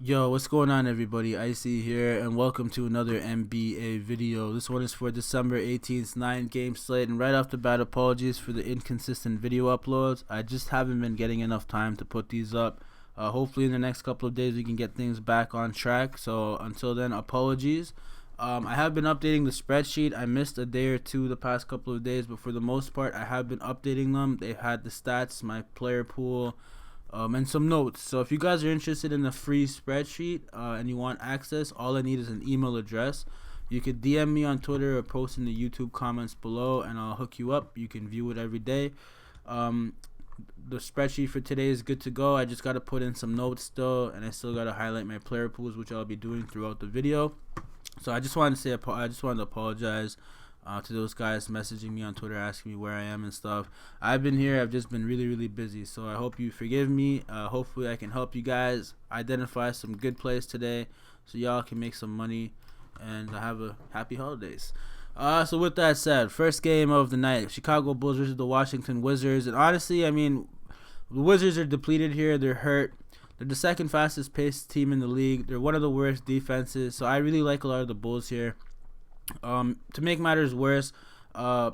Yo, what's going on, everybody? Eyecee here, and welcome to another NBA video. This one is for December 18th, 9-game slate, and right off the bat, apologies for the inconsistent video uploads. I just haven't been getting enough time to put these up. Hopefully, in the next couple of days, we can get things back on track. So, until then, apologies. I have been updating the spreadsheet. I missed a day or two the past couple of days, but for the most part, I have been updating them. They've had the stats, my player pool, and some notes. So if you guys are interested in the free spreadsheet and you want access, all I need is an email address. You could DM me on Twitter or post in the YouTube comments below, and I'll hook you up. You can view it every day. The spreadsheet for today is good to go. I just got to put in some notes still, and I still got to highlight my player pools, which I'll be doing throughout the video. So I just wanted to apologize to those guys messaging me on Twitter asking me where I am and stuff. I've been here. I've just been really busy. So I hope you forgive me. Hopefully I can help you guys identify some good plays today so y'all can make some money and have a happy holidays. So with that said, first game of the night, Chicago Bulls versus the Washington Wizards. And honestly, I mean, the Wizards are depleted here. They're hurt. They're the second fastest paced team in the league. They're one of the worst defenses. So I really like a lot of the Bulls here. To make matters worse,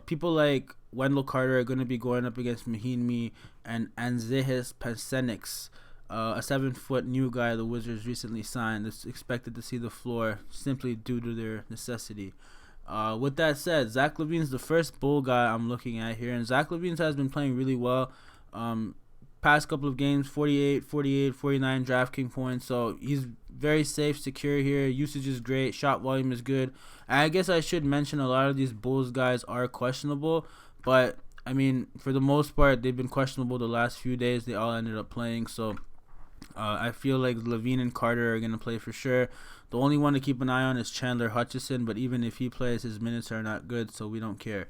people like Wendell Carter are going to be going up against Mahinmi and Anzehis Pensenix, a 7-foot new guy the Wizards recently signed that's expected to see the floor simply due to their necessity. With that said, Zach LaVine's the first Bull guy I'm looking at here, and Zach LaVine has been playing really well. Past couple of games, 48, 49 DraftKings points, so he's very safe, secure here. Usage is great, shot volume is good. And I guess I should mention a lot of these Bulls guys are questionable, but I mean, for the most part, they've been questionable the last few days. They all ended up playing, so I feel like LaVine and Carter are going to play for sure. The only one to keep an eye on is Chandler Hutchison, but even if he plays, his minutes are not good, so we don't care.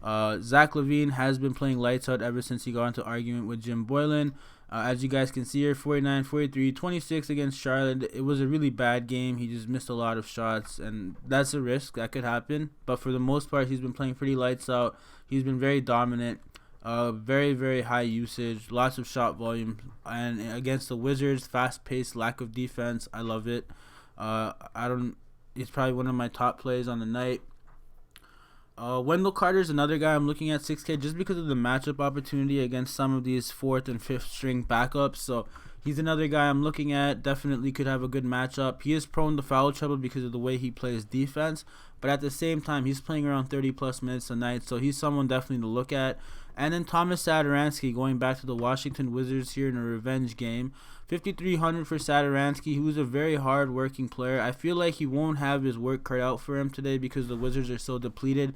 Zach LaVine has been playing lights out ever since he got into argument with Jim Boylan. As you guys can see here, 49, 43, 26 against Charlotte. It was a really bad game. He just missed a lot of shots, and that's a risk. That could happen. But for the most part, he's been playing pretty lights out. He's been very dominant. Very high usage. Lots of shot volume. And against the Wizards, fast-paced, lack of defense. I love it. It's probably one of my top plays on the night. Wendell Carter is another guy I'm looking at 6K just because of the matchup opportunity against some of these 4th and 5th string backups. So he's another guy I'm looking at. Definitely could have a good matchup. He is prone to foul trouble because of the way he plays defense, but at the same time, he's playing around 30 plus minutes a night, so he's someone definitely to look at. And then Thomas Satoransky going back to the Washington Wizards here in a revenge game. 5,300 for Satoransky, who's a very hard-working player. I feel like he won't have his work cut out for him today because the Wizards are so depleted.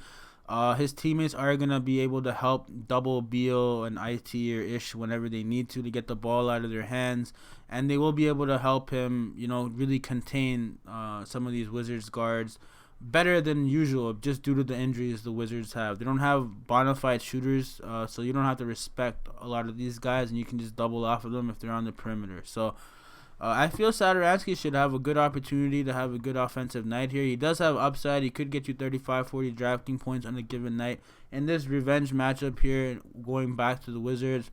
His teammates are going to be able to help double Beal and Eyecee or Ish whenever they need to get the ball out of their hands. And they will be able to help him, really contain some of these Wizards guards better than usual just due to the injuries the Wizards have. They don't have bona fide shooters, so you don't have to respect a lot of these guys, and you can just double off of them if they're on the perimeter. So I feel Satoransky should have a good opportunity to have a good offensive night here. He does have upside. He could get you 35, 40 drafting points on a given night. In this revenge matchup here, going back to the Wizards,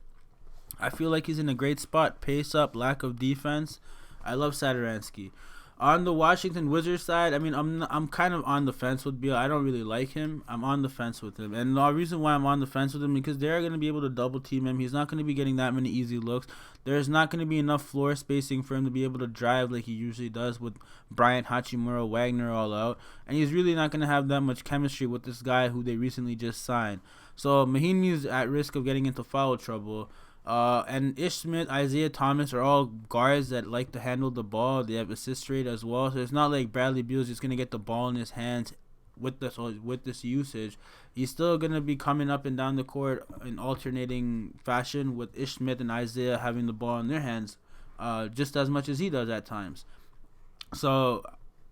I feel like he's in a great spot. Pace up, lack of defense. I love Satoransky. On the Washington Wizards side, I mean, I'm kind of on the fence with Beal. I don't really like him. I'm on the fence with him. And the reason why I'm on the fence with him is because they're going to be able to double team him. He's not going to be getting that many easy looks. There's not going to be enough floor spacing for him to be able to drive like he usually does with Bryant, Hachimura, Wagner all out. And he's really not going to have that much chemistry with this guy who they recently just signed. So Mahinmi is at risk of getting into foul trouble. And Ish Smith, Isaiah Thomas are all guards that like to handle the ball. They have assist rate as well, so it's not like Bradley Beal's just gonna get the ball in his hands with this usage. He's still gonna be coming up and down the court in alternating fashion with Ish Smith and Isaiah having the ball in their hands, just as much as he does at times. So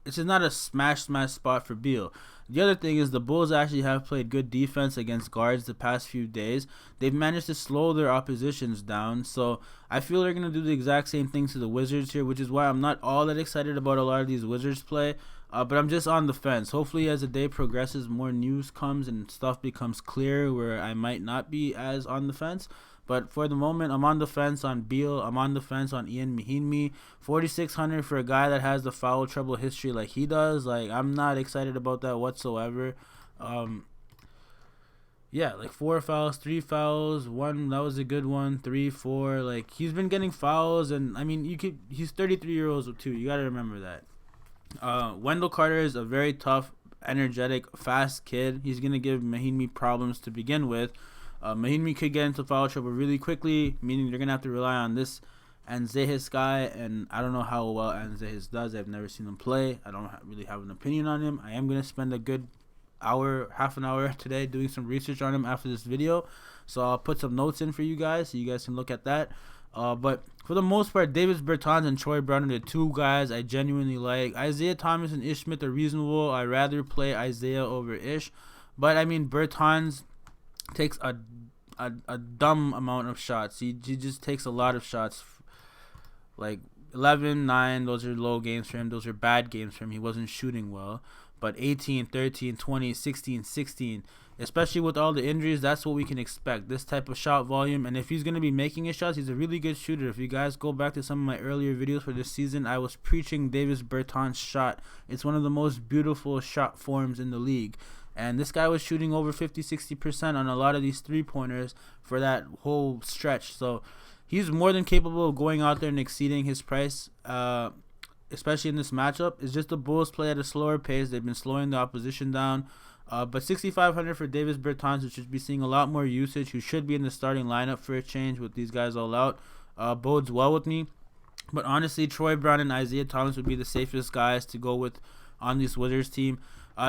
it's just not a smash spot for Beal. The other thing is the Bulls actually have played good defense against guards the past few days. They've managed to slow their oppositions down, so I feel they're going to do the exact same thing to the Wizards here, which is why I'm not all that excited about a lot of these Wizards play, but I'm just on the fence. Hopefully as the day progresses, more news comes and stuff becomes clear where I might not be as on the fence. But for the moment, I'm on the fence on Beal. I'm on the fence on Ian Mahinmi. 4,600 for a guy that has the foul trouble history like he does. Like, I'm not excited about that whatsoever. Yeah, like 4 fouls, 3 fouls, 1 that was a good one, 3, 4. Like, he's been getting fouls, and I mean, he's 33 years old too. You gotta remember that. Wendell Carter is a very tough, energetic, fast kid. He's gonna give Mahinmi problems to begin with. Mahinmi could get into foul trouble really quickly, meaning they're gonna have to rely on this Anzehis guy, and I don't know how well Anzehis does. I've never seen him play. I don't really have an opinion on him. I am gonna spend a good half an hour today doing some research on him after this video, so I'll put some notes in for you guys so you guys can look at that. But for the most part, Davis Bertans and Troy Brown are the 2 guys I genuinely like. Isaiah Thomas and Ish Smith are reasonable. I'd rather play Isaiah over Ish, but I mean, Bertans takes a dumb amount of shots. He just takes a lot of shots, like 11, 9. Those are low games for him. Those are bad games for him. He wasn't shooting well. But 18, 13, 20, 16, 16, especially with all the injuries, that's what we can expect. This type of shot volume. And if he's going to be making his shots, he's a really good shooter. If you guys go back to some of my earlier videos for this season, I was preaching Davis Bertans' shot. It's one of the most beautiful shot forms in the league. And this guy was shooting over 50-60% on a lot of these three-pointers for that whole stretch. So he's more than capable of going out there and exceeding his price, especially in this matchup. It's just the Bulls play at a slower pace. They've been slowing the opposition down. But 6,500 for Davis Bertans, who should be seeing a lot more usage, who should be in the starting lineup for a change with these guys all out, bodes well with me. But honestly, Troy Brown and Isaiah Thomas would be the safest guys to go with on this Wizards team.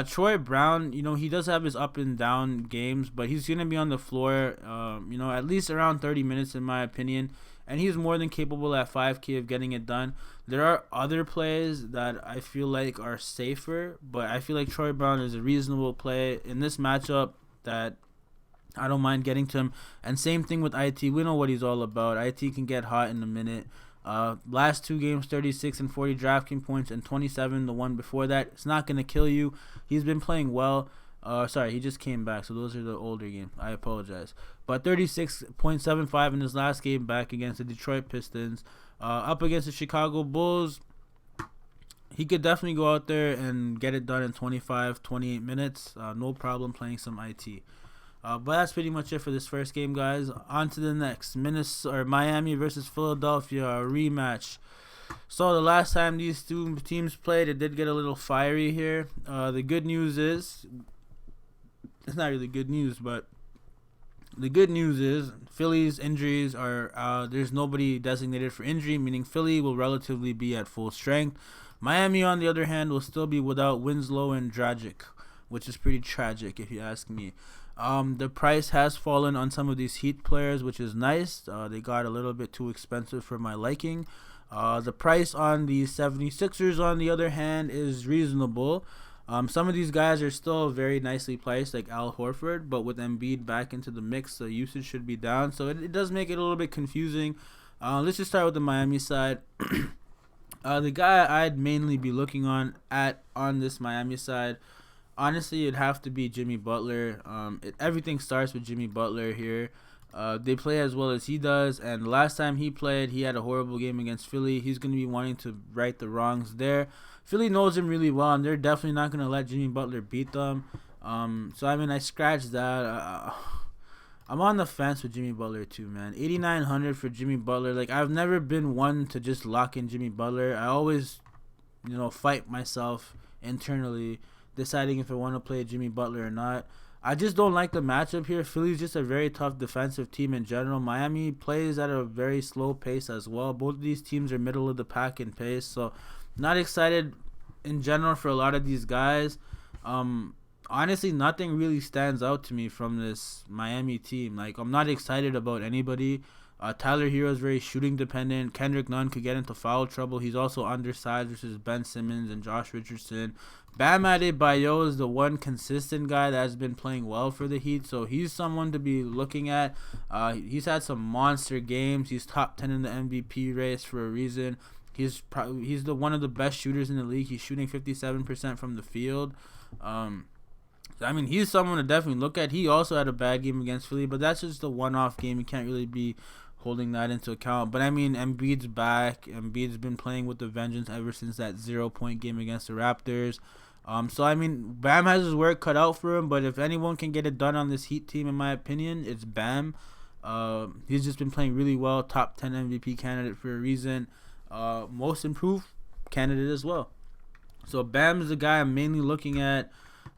Troy Brown, he does have his up and down games, but he's going to be on the floor, at least around 30 minutes in my opinion. And he's more than capable at 5K of getting it done. There are other plays that I feel like are safer, but I feel like Troy Brown is a reasonable play in this matchup that I don't mind getting to him. And same thing with Eyecee. We know what he's all about. Eyecee can get hot in a minute. Last 2 games, 36 and 40 DraftKings points, and 27 the one before that. It's not going to kill you. He's been playing well. Sorry, he just came back, so those are the older games. I apologize. But 36.75 in his last game back against the Detroit Pistons. Up against the Chicago Bulls, he could definitely go out there and get it done in 25, 28 minutes. No problem playing some IT. But that's pretty much it for this first game, guys. On to the next. Miami versus Philadelphia, a rematch. So the last time these 2 teams played, it did get a little fiery here. The good news is, it's not really good news, but the good news is Philly's injuries are, there's nobody designated for injury, meaning Philly will relatively be at full strength. Miami, on the other hand, will still be without Winslow and Dragic, which is pretty tragic if you ask me. The price has fallen on some of these Heat players, which is nice. They got a little bit too expensive for my liking. The price on the 76ers, on the other hand, is reasonable. Some of these guys are still very nicely priced, like Al Horford, but with Embiid back into the mix, the usage should be down. So it does make it a little bit confusing. Let's just start with the Miami side. The guy I'd mainly be looking on this Miami side, honestly, it'd have to be Jimmy Butler. Everything starts with Jimmy Butler here. They play as well as he does, and the last time he played, he had a horrible game against Philly. He's going to be wanting to right the wrongs there. Philly knows him really well, and they're definitely not going to let Jimmy Butler beat them. So, I mean, I scratched that. I'm on the fence with Jimmy Butler too, man. 8,900 for Jimmy Butler. Like, I've never been one to just lock in Jimmy Butler. I always, fight myself internally, deciding if I want to play Jimmy Butler or not. I just don't like the matchup here. Philly's just a very tough defensive team in general. Miami plays at a very slow pace as well. Both of these teams are middle of the pack in pace, so not excited in general for a lot of these guys. Honestly, nothing really stands out to me from this Miami team. Like, I'm not excited about anybody. Tyler Hero is very shooting dependent. Kendrick Nunn could get into foul trouble. He's also undersized versus Ben Simmons and Josh Richardson. Bam Adebayo is the one consistent guy that has been playing well for the Heat, so he's someone to be looking at. He's had some monster games. He's top 10 in the MVP race for a reason. He's one of the best shooters in the league. He's shooting 57% from the field. I mean, he's someone to definitely look at. He also had a bad game against Philly, but that's just a one-off game. You can't really be holding that into account. But I mean, Embiid's back. Embiid's been playing with the vengeance ever since that 0-point game against the Raptors. So I mean, Bam has his work cut out for him. But if anyone can get it done on this Heat team, in my opinion, it's Bam. He's just been playing really well. Top 10 MVP candidate for a reason. Most improved candidate as well. So Bam is the guy I'm mainly looking at.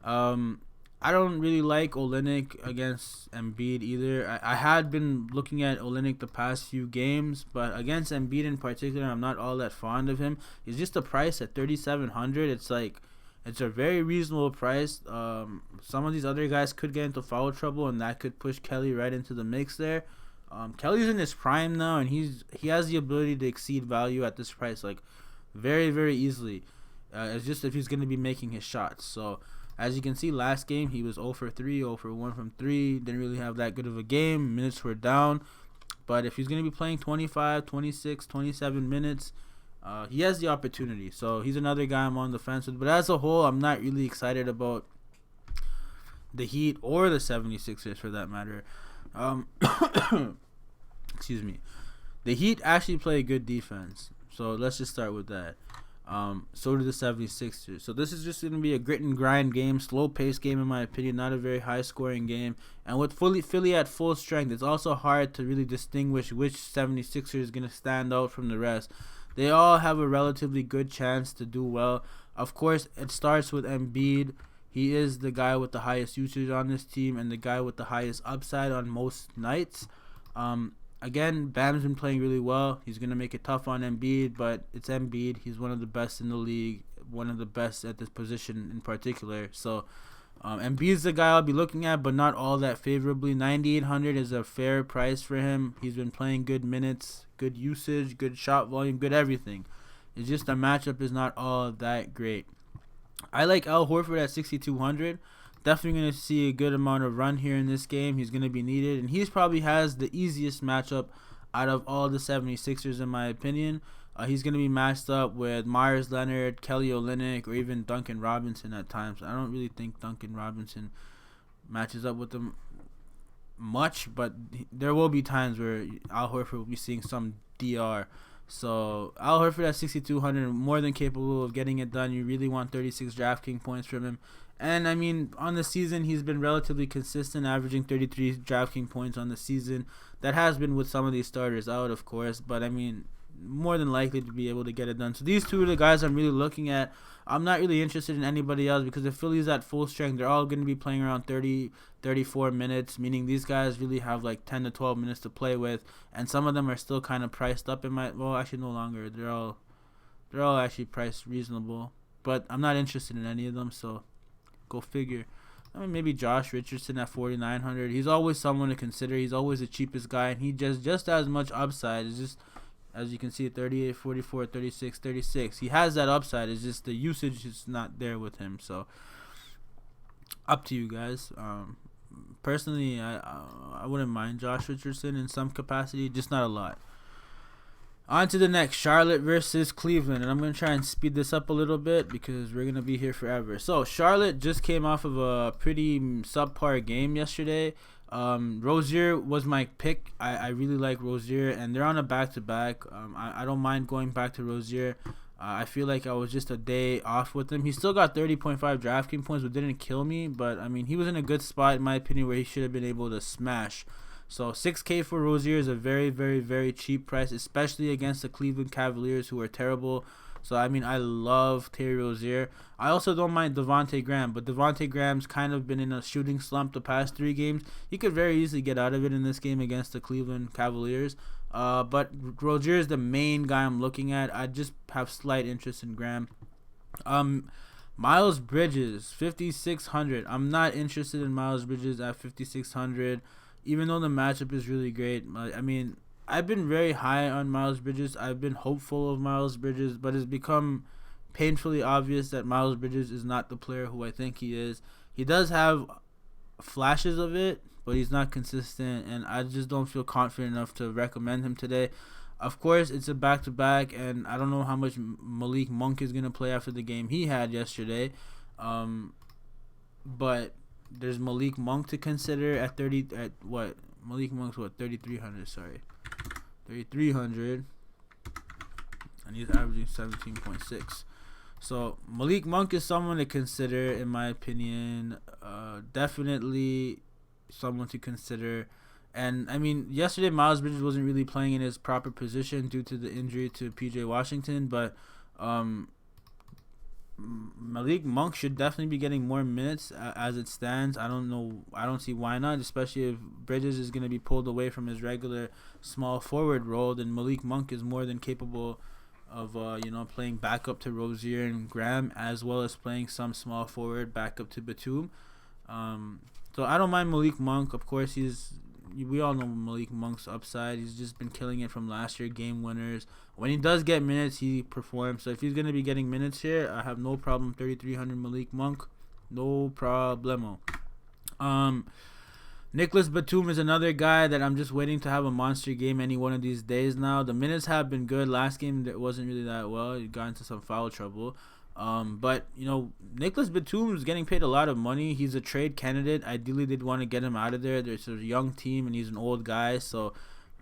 I don't really like Olynyk against Embiid either. I had been looking at Olynyk the past few games, but against Embiid in particular, I'm not all that fond of him. He's just a price at 3,700. It's like, it's a very reasonable price. Some of these other guys could get into foul trouble, and that could push Kelly right into the mix there. Kelly's in his prime now, and he has the ability to exceed value at this price, like very, very easily. It's just if he's going to be making his shots. So as you can see, last game he was 0 for 3, 0 for 1 from 3. Didn't really have that good of a game. Minutes were down. But if he's going to be playing 25, 26, 27 minutes, he has the opportunity. So he's another guy I'm on the fence with. But as a whole, I'm not really excited about the Heat or the 76ers for that matter. Excuse me. The Heat actually play good defense. So let's just start with that. So do the 76ers. So this is just going to be a grit and grind game, slow-paced game in my opinion, not a very high-scoring game. And with Philly at full strength, it's also hard to really distinguish which 76er is going to stand out from the rest. They all have a relatively good chance to do well. Of course, it starts with Embiid. He is the guy with the highest usage on this team and the guy with the highest upside on most nights. Again, Bam's been playing really well. He's going to make it tough on Embiid, but it's Embiid. He's one of the best in the league, one of the best at this position in particular. So, Embiid's the guy I'll be looking at, but not all that favorably. 9,800 is a fair price for him. He's been playing good minutes, good usage, good shot volume, good everything. It's just the matchup is not all that great. I like Al Horford at 6,200. Definitely going to see a good amount of run here in this game. He's going to be needed. And he probably has the easiest matchup out of all the 76ers in my opinion. He's going to be matched up with Myers Leonard, Kelly Olynyk, or even Duncan Robinson at times. I don't really think Duncan Robinson matches up with them much. But there will be times where Al Horford will be seeing some DR. So Al Horford at 6,200, more than capable of getting it done. You really want 36 DraftKings points from him. And, I mean, on the season, he's been relatively consistent, averaging 33 DraftKings points on the season. That has been with some of these starters out, of course. But, I mean, more than likely to be able to get it done. So these two are the guys I'm really looking at. I'm not really interested in anybody else because if Philly's at full strength, they're all going to be playing around 30, 34 minutes, meaning these guys really have like 10 to 12 minutes to play with. And some of them are still kind of priced up in my... Well, actually, no longer. They're all actually priced reasonable. But I'm not interested in any of them, so... Go figure. I mean, maybe Josh Richardson at 4,900. He's always someone to consider. He's always the cheapest guy, and he just as much upside. It's just, as you can see, 38, 44, 36, 36. He has that upside. It's just the usage is not there with him. So, up to you guys. Personally, I wouldn't mind Josh Richardson in some capacity, just not a lot. On to the next, Charlotte versus Cleveland. And I'm going to try and speed this up a little bit because we're going to be here forever. So, Charlotte just came off of a pretty subpar game yesterday. Rozier was my pick. I really like Rozier, and they're on a back-to-back. I don't mind going back to Rozier. I feel like I was just a day off with him. He still got 30.5 DraftKings points, but didn't kill me. But, I mean, he was in a good spot, in my opinion, where he should have been able to smash. So $6K for Rozier is a very, very, very cheap price, especially against the Cleveland Cavaliers, who are terrible. So, I mean, I love Terry Rozier. I also don't mind Devontae Graham, but Devontae Graham's kind of been in a shooting slump the past 3 games. He could very easily get out of it in this game against the Cleveland Cavaliers. But Rozier is the main guy I'm looking at. I just have slight interest in Graham. Miles Bridges, 5,600. I'm not interested in Miles Bridges at 5,600. Even though the matchup is really great. I mean, I've been very high on Miles Bridges. I've been hopeful of Miles Bridges, but it's become painfully obvious that Miles Bridges is not the player who I think he is. He does have flashes of it, but he's not consistent, and I just don't feel confident enough to recommend him today. Of course, it's a back-to-back, and I don't know how much Malik Monk is going to play after the game he had yesterday. But there's Malik Monk to consider at 30. At what? Malik Monk's what? 3,300. Sorry, 3,300, and he's averaging 17.6. So Malik Monk is someone to consider, in my opinion. Definitely someone to consider. And I mean, yesterday Miles Bridges wasn't really playing in his proper position due to the injury to PJ Washington, but Malik Monk should definitely be getting more minutes as it stands. I don't see why not, especially if Bridges is going to be pulled away from his regular small forward role. Then Malik Monk is more than capable of playing backup to Rozier and Graham, as well as playing some small forward backup to Batum. So I don't mind Malik Monk. Of course, we all know Malik Monk's upside. He's just been killing it from last year, game winners. When he does get minutes, he performs. So if he's going to be getting minutes here, I have no problem. 3,300 Malik Monk, no problemo. Nicholas Batum is another guy that I'm just waiting to have a monster game any one of these days now. The minutes have been good. Last game, it wasn't really that well. He got into some foul trouble. But Nicholas Batum is getting paid a lot of money. He's a trade candidate. Ideally, they'd want to get him out of there. There's a young team, and he's an old guy. So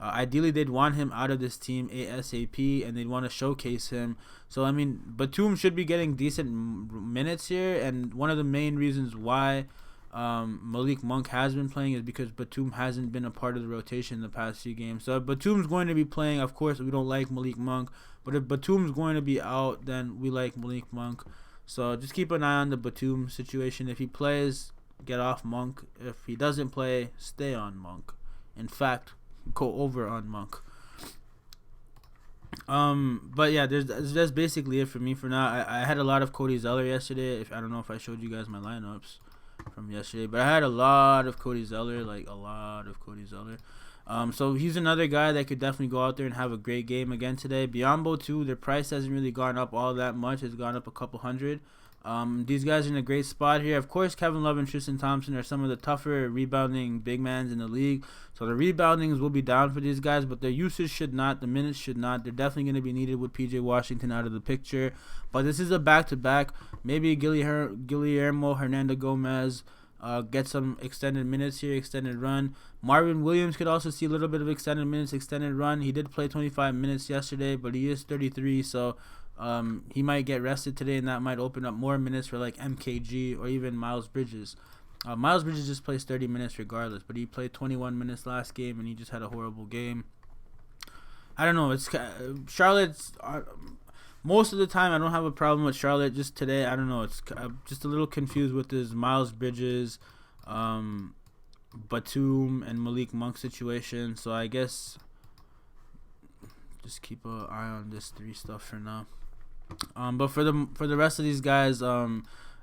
ideally, they'd want him out of this team ASAP, and they'd want to showcase him. So, I mean, Batum should be getting decent minutes here. And one of the main reasons why Malik Monk has been playing is because Batum hasn't been a part of the rotation the past few games. So if Batum's going to be playing, of course, we don't like Malik Monk. But if Batum's going to be out, then we like Malik Monk. So just keep an eye on the Batum situation. If he plays, get off Monk. If he doesn't play, stay on Monk. In fact, go over on Monk. But yeah, that's basically it for me for now. I had a lot of Cody Zeller yesterday. I don't know if I showed you guys my lineups from yesterday, but I had a lot of Cody Zeller, so he's another guy that could definitely go out there and have a great game again today. Biyombo too, their price hasn't really gone up all that much. It's gone up a couple hundred. These guys are in a great spot here. Of course, Kevin Love and Tristan Thompson are some of the tougher rebounding big mans in the league. So the reboundings will be down for these guys, but their usage should not. The minutes should not. They're definitely going to be needed with PJ Washington out of the picture. But this is a back-to-back. Maybe Guillermo Hernando Gomez get some extended minutes here, extended run. Marvin Williams could also see a little bit of extended minutes, extended run. He did play 25 minutes yesterday, but he is 33, so he might get rested today, and that might open up more minutes for like MKG or even Miles Bridges. Miles Bridges just plays 30 minutes regardless, but he played 21 minutes last game, and he just had a horrible game. I don't know. It's Charlotte's. Most of the time, I don't have a problem with Charlotte. Just today, I don't know. It's just a little confused with this Miles Bridges, Batum, and Malik Monk situation. So I guess just keep an eye on this 3 stuff for now. But for the rest of these guys,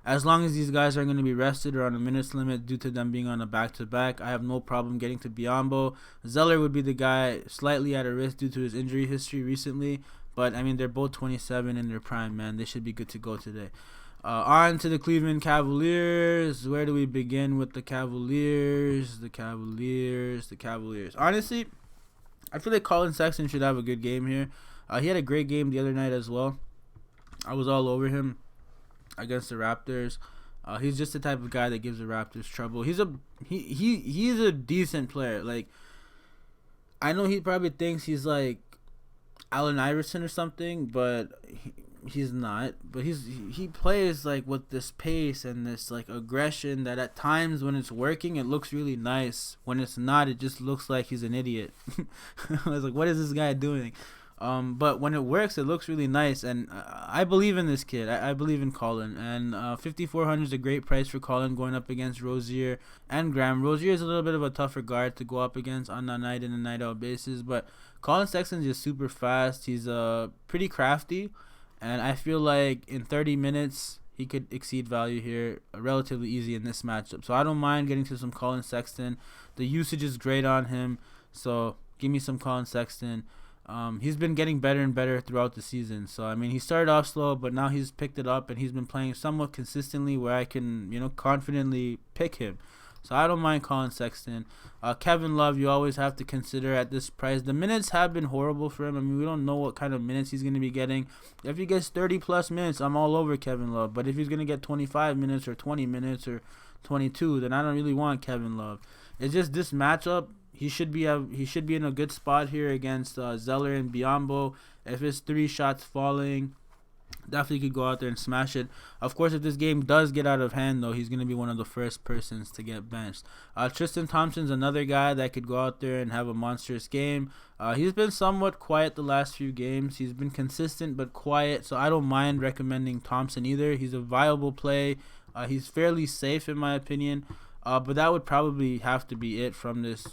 as long as these guys are going to be rested or on a minutes limit due to them being on a back-to-back, I have no problem getting to Biyombo. Zeller would be the guy slightly at a risk due to his injury history recently. But, I mean, they're both 27 in their prime, man. They should be good to go today. On to the Cleveland Cavaliers. Where do we begin with the Cavaliers? The Cavaliers. Honestly, I feel like Colin Sexton should have a good game here. He had a great game the other night as well. I was all over him against the Raptors. He's just the type of guy that gives the Raptors trouble. He's a decent player. Like, I know he probably thinks he's like Allen Iverson or something, but he's not. But he plays like with this pace and this like aggression that at times when it's working it looks really nice. When it's not, it just looks like he's an idiot. I was like, what is this guy doing? But when it works, it looks really nice, and I believe in this kid. I believe in Colin, and 5,400 is a great price for Colin going up against Rozier and Graham. Rozier is a little bit of a tougher guard to go up against on a night in and night out basis, but Colin Sexton is just super fast. He's pretty crafty, and I feel like in 30 minutes he could exceed value here relatively easy in this matchup. So I don't mind getting to some Colin Sexton. The usage is great on him, so give me some Colin Sexton. He's been getting better and better throughout the season. So, I mean, he started off slow, but now he's picked it up, and he's been playing somewhat consistently where I can, confidently pick him. So I don't mind Colin Sexton. Kevin Love, you always have to consider at this price. The minutes have been horrible for him. I mean, we don't know what kind of minutes he's going to be getting. If he gets 30-plus minutes, I'm all over Kevin Love. But if he's going to get 25 minutes or 20 minutes or 22, then I don't really want Kevin Love. It's just this matchup. He should be in a good spot here against Zeller and Biyombo. If it's 3 shots falling, definitely could go out there and smash it. Of course, if this game does get out of hand, though, he's going to be one of the first persons to get benched. Tristan Thompson's another guy that could go out there and have a monstrous game. He's been somewhat quiet the last few games. He's been consistent but quiet, so I don't mind recommending Thompson either. He's a viable play. He's fairly safe in my opinion. But that would probably have to be it from this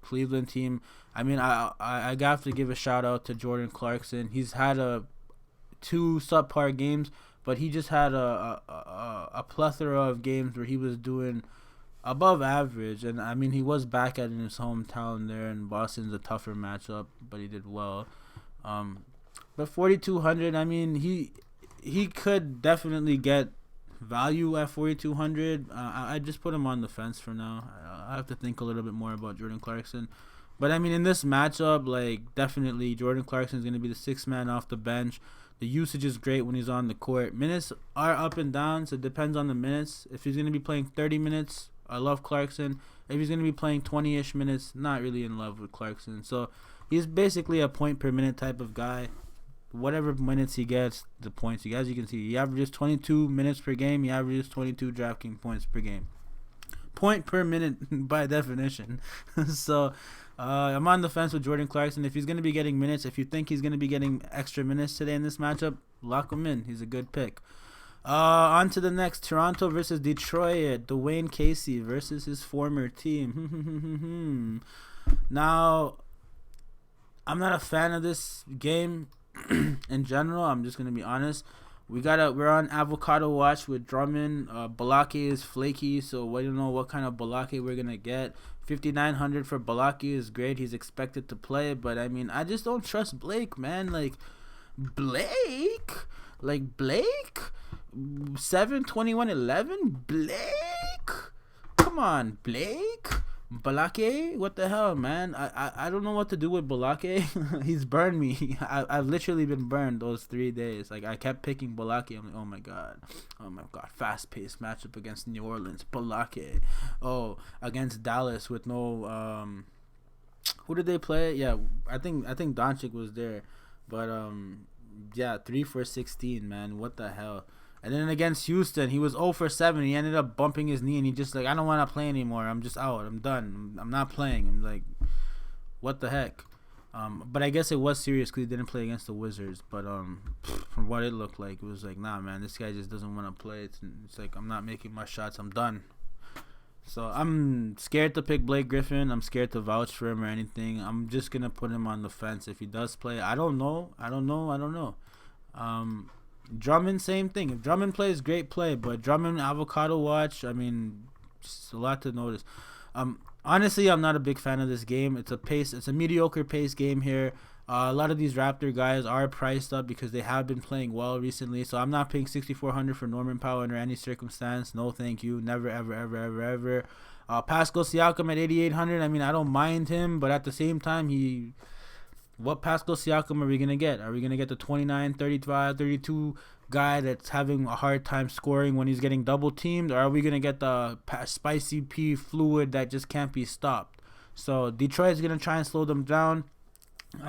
Cleveland team. I mean, I have to give a shout out to Jordan Clarkson. He's had 2 subpar games, but he just had a plethora of games where he was doing above average. And I mean, he was back at in his hometown there, and Boston's a tougher matchup, but he did well. But 4,200, I mean, he could definitely get value at 4,200. I just put him on the fence for now. I have to think a little bit more about Jordan Clarkson. But I mean, in this matchup, like, definitely Jordan Clarkson is going to be the 6th man off the bench. The usage is great when he's on the court. Minutes are up and down, so it depends on the minutes. If he's going to be playing 30 minutes, I love Clarkson. If he's going to be playing 20-ish minutes, not really in love with Clarkson. So he's basically a point per minute type of guy. Whatever minutes he gets, the points he gets. As you can see, he averages 22 minutes per game. He averages 22 DraftKings points per game. Point per minute by definition. So I'm on the fence with Jordan Clarkson. If he's going to be getting minutes, if you think he's going to be getting extra minutes today in this matchup, lock him in. He's a good pick. On to the next. Toronto versus Detroit. Dwayne Casey versus his former team. Now, I'm not a fan of this game. In general, I'm just gonna be honest. We're on avocado watch with Drummond. Balake is flaky, so we don't know what kind of Balake we're gonna get. 5,900 for Balake is great. He's expected to play, but I mean, I just don't trust Blake, man. Blake, 7, 21, 11. Blake, come on, Blake. Balake, what the hell, man? I don't know what to do with Balake. He's burned me. I've literally been burned those 3 days. Like, I kept picking Balake. I'm like, oh my god, fast-paced matchup against New Orleans. Balake. Oh, against Dallas with no who did they play? Yeah, I think Doncic was there, but yeah, 3 for 16, man. What the hell? And then against Houston, he was 0 for 7. He ended up bumping his knee, and he just like, I don't want to play anymore. I'm just out. I'm done. I'm not playing. I'm like, what the heck? But I guess it was serious because he didn't play against the Wizards. But from what it looked like, it was like, nah, man, this guy just doesn't want to play. It's like, I'm not making my shots. I'm done. So I'm scared to pick Blake Griffin. I'm scared to vouch for him or anything. I'm just going to put him on the fence if he does play. I don't know. Drummond, same thing. If Drummond plays, great play. But Drummond, avocado watch, I mean, just a lot to notice. Honestly, I'm not a big fan of this game. It's a mediocre pace game here. A lot of these Raptor guys are priced up because they have been playing well recently. So I'm not paying 6,400 for Norman Powell under any circumstance. No, thank you. Never, ever, ever, ever, ever. Pascal Siakam at 8,800. I mean, I don't mind him, but at the same time, what Pascal Siakam are we going to get? Are we going to get the 29, 35, 32 guy that's having a hard time scoring when he's getting double teamed? Or are we going to get the spicy P fluid that just can't be stopped? So Detroit's going to try and slow them down.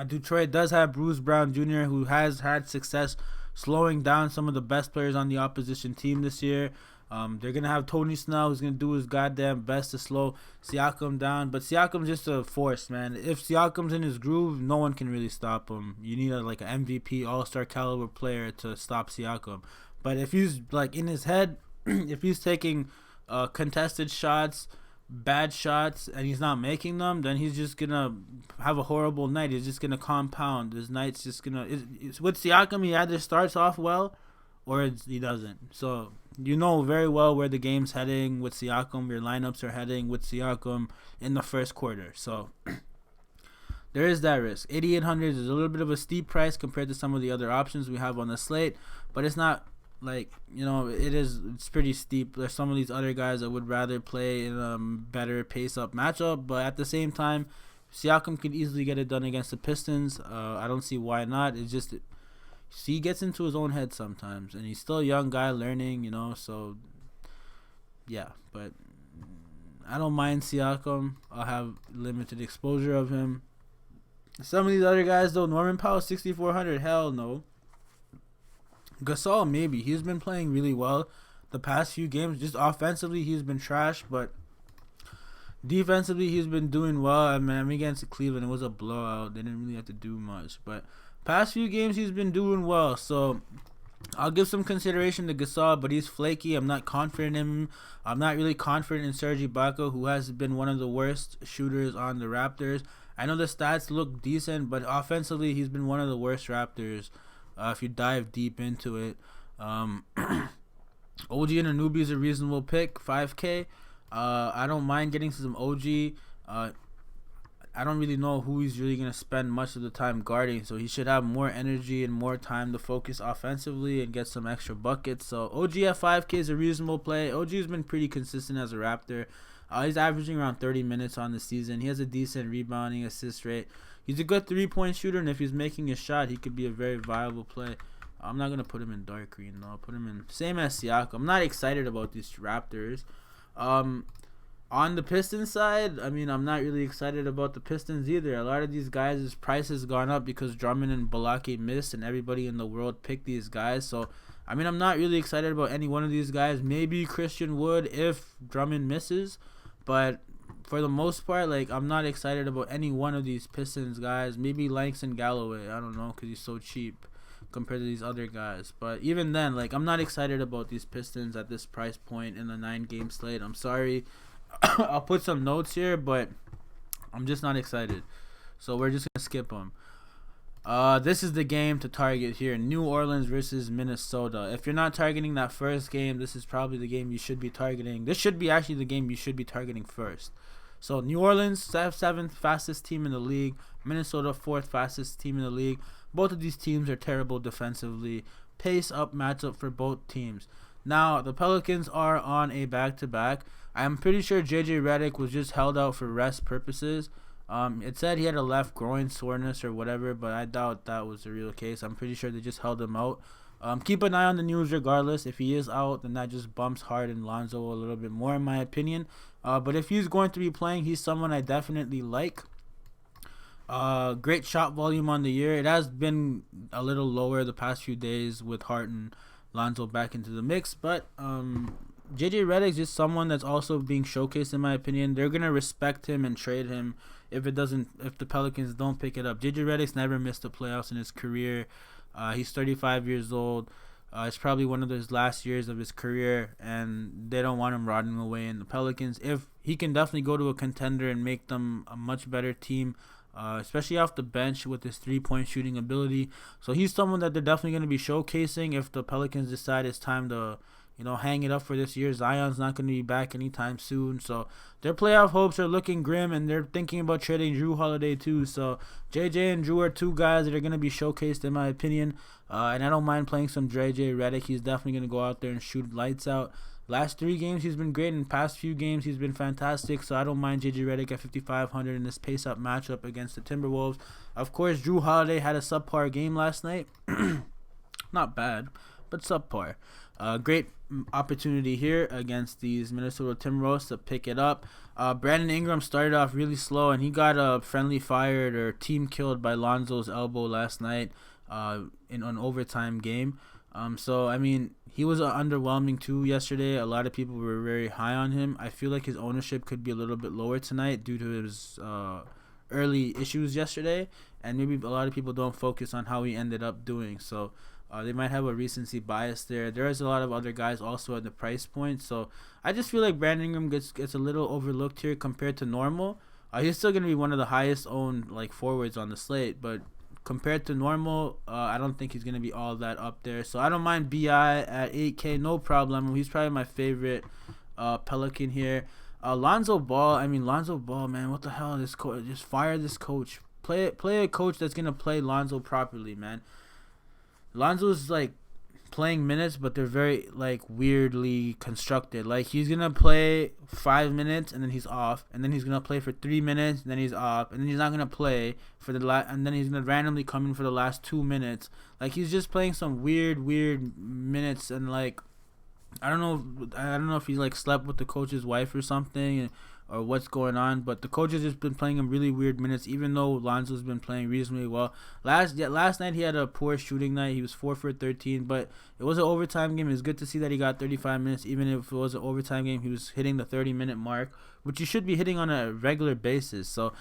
Detroit does have Bruce Brown Jr., who has had success slowing down some of the best players on the opposition team this year. They're going to have Tony Snell, who's going to do his goddamn best to slow Siakam down. But Siakam's just a force, man. If Siakam's in his groove, no one can really stop him. You need an MVP, all-star caliber player to stop Siakam. But if he's like in his head, if he's taking contested shots, bad shots, and he's not making them, then he's just going to have a horrible night. He's just going to compound. His night's just going to... With Siakam, he either starts off well or he doesn't. So you know very well where the game's heading with Siakam. Your lineups are heading with Siakam in the first quarter. So there is that risk. 8,800 is a little bit of a steep price compared to some of the other options we have on the slate, but it's not like, it's pretty steep. There's some of these other guys that would rather play in a better pace up matchup, but at the same time, Siakam could easily get it done against the Pistons. I don't see why not. It's just he gets into his own head sometimes, and he's still a young guy learning, so yeah. But I don't mind Siakam. I'll have limited exposure of him. Some of these other guys, though, Norman Powell 6,400, hell no. Gasol, maybe. He's been playing really well the past few games. Just offensively, he's been trash, but defensively, he's been doing well. I mean, against Cleveland, it was a blowout. They didn't really have to do much, but past few games, he's been doing well. So I'll give some consideration to Gasol, but he's flaky. I'm not confident in him. I'm not really confident in Serge Ibaka, who has been one of the worst shooters on the Raptors. I know the stats look decent, but offensively, he's been one of the worst Raptors. If you dive deep into it, OG Anunoby is a reasonable pick, 5K. I don't mind getting some OG. I don't really know who he's really going to spend much of the time guarding, so he should have more energy and more time to focus offensively and get some extra buckets. So OG at 5K is a reasonable play. OG's been pretty consistent as a Raptor. He's averaging around 30 minutes on the season. He has a decent rebounding assist rate. He's a good three-point shooter, and if he's making a shot, he could be a very viable play. I'm not going to put him in dark green, though. I'll put him in same as Siakam. I'm not excited about these Raptors. On the Pistons side, I mean, I'm not really excited about the Pistons either. A lot of these guys' price has gone up because Drummond and Balake missed, and everybody in the world picked these guys. So, I mean, I'm not really excited about any one of these guys. Maybe Christian Wood if Drummond misses, but for the most part, like, I'm not excited about any one of these Pistons guys. Maybe Langston Galloway, I don't know, because he's so cheap compared to these other guys. But even then, like, I'm not excited about these Pistons at this price point in the 9-game slate. I'm sorry. I'll put some notes here, but I'm just not excited. So we're just going to skip them. This is the game to target here. New Orleans versus Minnesota. If you're not targeting that first game, this is probably the game you should be targeting. This should be actually the game you should be targeting first. So New Orleans, 7th fastest team in the league. Minnesota, 4th fastest team in the league. Both of these teams are terrible defensively. Pace up matchup for both teams. Now, the Pelicans are on a back-to-back. I'm pretty sure J.J. Redick was just held out for rest purposes. It said he had a left groin soreness or whatever, but I doubt that was the real case. I'm pretty sure they just held him out. Keep an eye on the news regardless. If he is out, then that just bumps Harden Lonzo a little bit more, in my opinion. But if he's going to be playing, he's someone I definitely like. Great shot volume on the year. It has been a little lower the past few days with Harden Lonzo back into the mix, but JJ Redick is just someone that's also being showcased, in my opinion. They're gonna respect him and trade him if the Pelicans don't pick it up. JJ Redick's never missed the playoffs in his career. He's 35 years old. It's probably one of those last years of his career, and they don't want him rotting away in the Pelicans. If he can definitely go to a contender and make them a much better team, especially off the bench with his three-point shooting ability. So he's someone that they're definitely going to be showcasing if the Pelicans decide it's time to, hang it up for this year. Zion's not going to be back anytime soon. So their playoff hopes are looking grim, and they're thinking about trading Jrue Holiday too. So JJ and Jrue are two guys that are going to be showcased, in my opinion. And I don't mind playing some JJ Redick. He's definitely going to go out there and shoot lights out. Last 3 games, he's been great. In the past few games, he's been fantastic. So I don't mind JJ Redick at 5,500 in this pace-up matchup against the Timberwolves. Of course, Jrue Holiday had a subpar game last night. Not bad, but subpar. Great opportunity here against these Minnesota Timberwolves to pick it up. Brandon Ingram started off really slow, and he got friendly fired or team killed by Lonzo's elbow last night in an overtime game. So, I mean, he was underwhelming too yesterday. A lot of people were very high on him. I feel like his ownership could be a little bit lower tonight due to his early issues yesterday. And maybe a lot of people don't focus on how he ended up doing. So, they might have a recency bias there. There is a lot of other guys also at the price point. So, I just feel like Brandon Ingram gets a little overlooked here compared to normal. He's still going to be one of the highest owned forwards on the slate. But compared to normal, I don't think he's going to be all that up there. So I don't mind BI at 8K, no problem. He's probably my favorite Pelican here. Lonzo Ball, man, what the hell? This coach, just fire this coach. Play a coach that's going to play Lonzo properly, man. Lonzo's playing minutes, but they're very like weirdly constructed. Like he's gonna play 5 minutes and then he's off, and then he's gonna play for 3 minutes and then he's off, and then he's not gonna play for the and then he's gonna randomly come in for the last 2 minutes. Like he's just playing some weird minutes, and like I don't know if he's like slept with the coach's wife or something, or what's going on, but the coach has just been playing him really weird minutes, even though Lonzo's been playing reasonably well. Last night he had a poor shooting night. He was 4 for 13, but it was an overtime game. It's good to see that he got 35 minutes. Even if it was an overtime game, he was hitting the 30-minute mark, which you should be hitting on a regular basis. So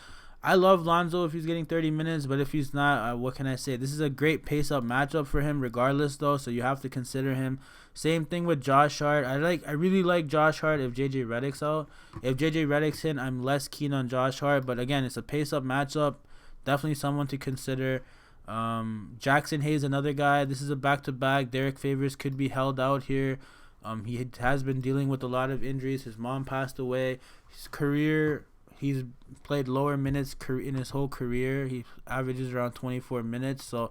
I love Lonzo if he's getting 30 minutes, but if he's not, what can I say? This is a great pace-up matchup for him regardless, though, so you have to consider him. Same thing with Josh Hart. I really like Josh Hart if JJ Redick's out. If JJ Redick's in, I'm less keen on Josh Hart, but again, it's a pace-up matchup. Definitely someone to consider. Jackson Hayes, another guy. This is a back-to-back. Derek Favors could be held out here. He has been dealing with a lot of injuries. His mom passed away. His career... He's played lower minutes in his whole career. He averages around 24 minutes. So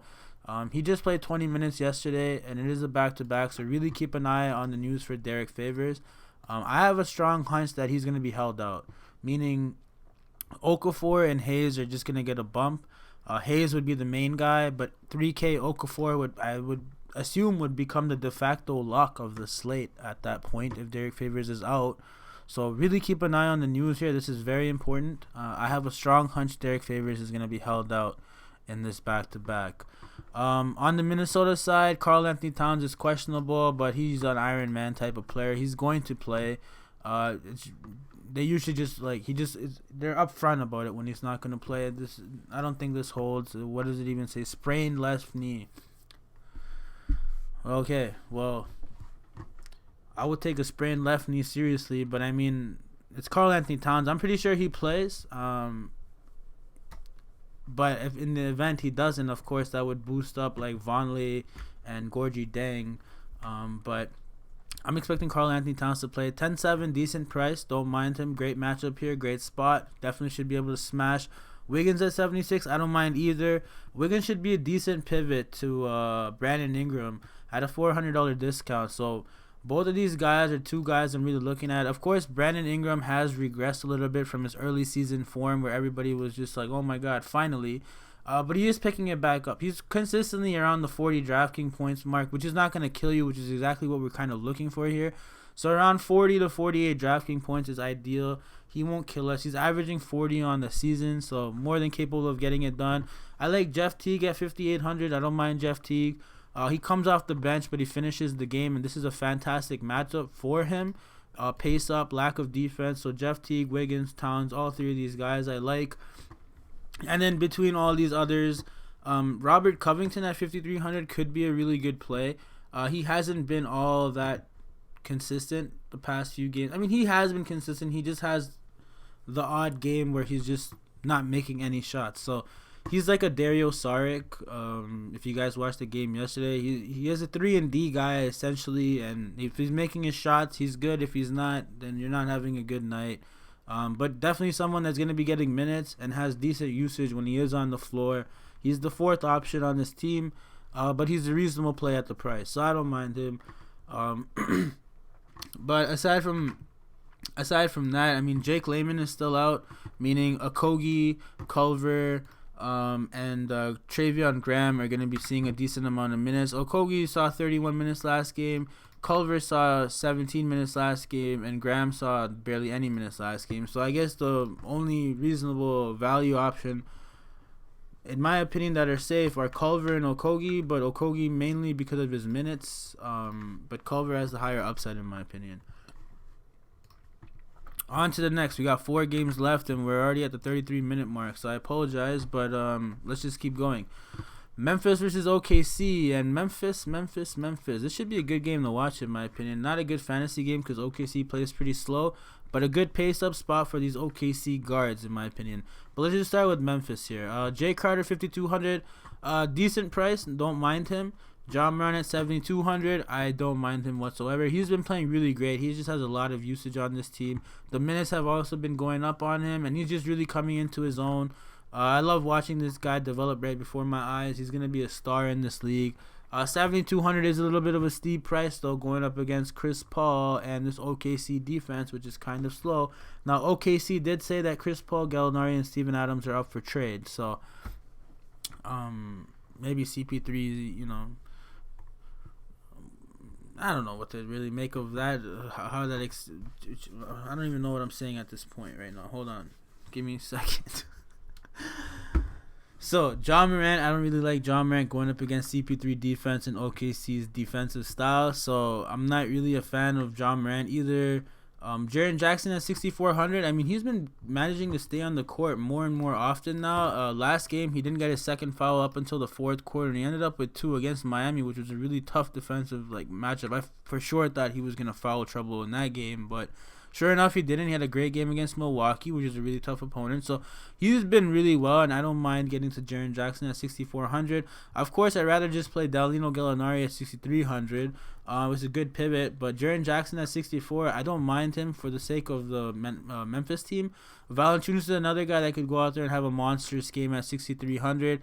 he just played 20 minutes yesterday, and it is a back-to-back. So really keep an eye on the news for Derek Favors. I have a strong hunch that he's going to be held out, meaning Okafor and Hayes are just going to get a bump. Hayes would be the main guy, but 3K Okafor I would assume would become the de facto lock of the slate at that point if Derek Favors is out. So really keep an eye on the news here. This is very important. I have a strong hunch Derek Favors is going to be held out in this back-to-back. On the Minnesota side, Karl Anthony Towns is questionable, but he's an Iron Man type of player. He's going to play. They usually just they're upfront about it when he's not going to play. I don't think this holds. What does it even say? Sprained left knee. Okay, well, I would take a sprained left knee seriously, but I mean, it's Karl Anthony Towns. I'm pretty sure he plays. But if in the event he doesn't, of course, that would boost up like Vonleh and Gorgie Deng. But I'm expecting Karl Anthony Towns to play. 10-7, decent price. Don't mind him. Great matchup here. Great spot. Definitely should be able to smash. Wiggins at 76. I don't mind either. Wiggins should be a decent pivot to Brandon Ingram at a $400 discount. So both of these guys are two guys I'm really looking at. Of course, Brandon Ingram has regressed a little bit from his early season form where everybody was just like, oh my God, finally. But he is picking it back up. He's consistently around the 40 DraftKings points mark, which is not going to kill you, which is exactly what we're kind of looking for here. So around 40 to 48 DraftKings points is ideal. He won't kill us. He's averaging 40 on the season, so more than capable of getting it done. I like Jeff Teague at 5,800. I don't mind Jeff Teague. He comes off the bench, but he finishes the game, and this is a fantastic matchup for him. Pace up, lack of defense. So Jeff Teague, Wiggins, Towns, all three of these guys I like. And then between all these others, Robert Covington at 5,300 could be a really good play. He hasn't been all that consistent the past few games. I mean, he has been consistent. He just has the odd game where he's just not making any shots. So he's like a Dario Saric. If you guys watched the game yesterday, he is a 3-and-D guy essentially, and if he's making his shots, he's good. If he's not, then you're not having a good night. But definitely someone that's going to be getting minutes and has decent usage when he is on the floor. He's the fourth option on this team, but he's a reasonable play at the price, so I don't mind him. But aside from that, I mean, Jake Layman is still out, meaning Okogie, Culver, and Travion Graham are going to be seeing a decent amount of minutes. Okogie saw 31 minutes last game. Culver saw 17 minutes last game, and Graham saw barely any minutes last game. So I guess the only reasonable value option, in my opinion, that are safe are Culver and Okogie, but Okogie mainly because of his minutes. But Culver has the higher upside, in my opinion. On to the next. We got 4 games left, and we're already at the 33-minute mark, so I apologize, but let's just keep going. Memphis versus OKC, and Memphis. This should be a good game to watch, in my opinion. Not a good fantasy game because OKC plays pretty slow, but a good pace-up spot for these OKC guards, in my opinion. But let's just start with Memphis here. Jay Crowder, 5,200. Decent price. Don't mind him. John Brown at 7,200. I don't mind him whatsoever. He's been playing really great. He just has a lot of usage on this team. The minutes have also been going up on him, and he's just really coming into his own. I love watching this guy develop right before my eyes. He's going to be a star in this league. $7,200 is a little bit of a steep price though, going up against Chris Paul and this OKC defense, which is kind of slow. Now OKC did say that Chris Paul, Gallinari, and Steven Adams are up for trade, so maybe CP3, you know, I don't know what to really make of that. How that I don't even know what I'm saying at this point right now. Hold on, give me a second. So, John Morant, I don't really like John Morant going up against CP3 defense and OKC's defensive style. So, I'm not really a fan of John Morant either. Jaren Jackson at 6,400. I mean, he's been managing to stay on the court more and more often now. Last game, he didn't get his second foul up until the fourth quarter, and he ended up with 2 against Miami, which was a really tough defensive matchup. I for sure thought he was going to foul trouble in that game, but sure enough, he didn't. He had a great game against Milwaukee, which is a really tough opponent. So he's been really well, and I don't mind getting to Jaren Jackson at 6,400. Of course, I'd rather just play Danilo Gallinari at 6,300. It was a good pivot, but Jaren Jackson at 64, I don't mind him for the sake of the Memphis team. Valanciunas is another guy that could go out there and have a monstrous game at 6,300.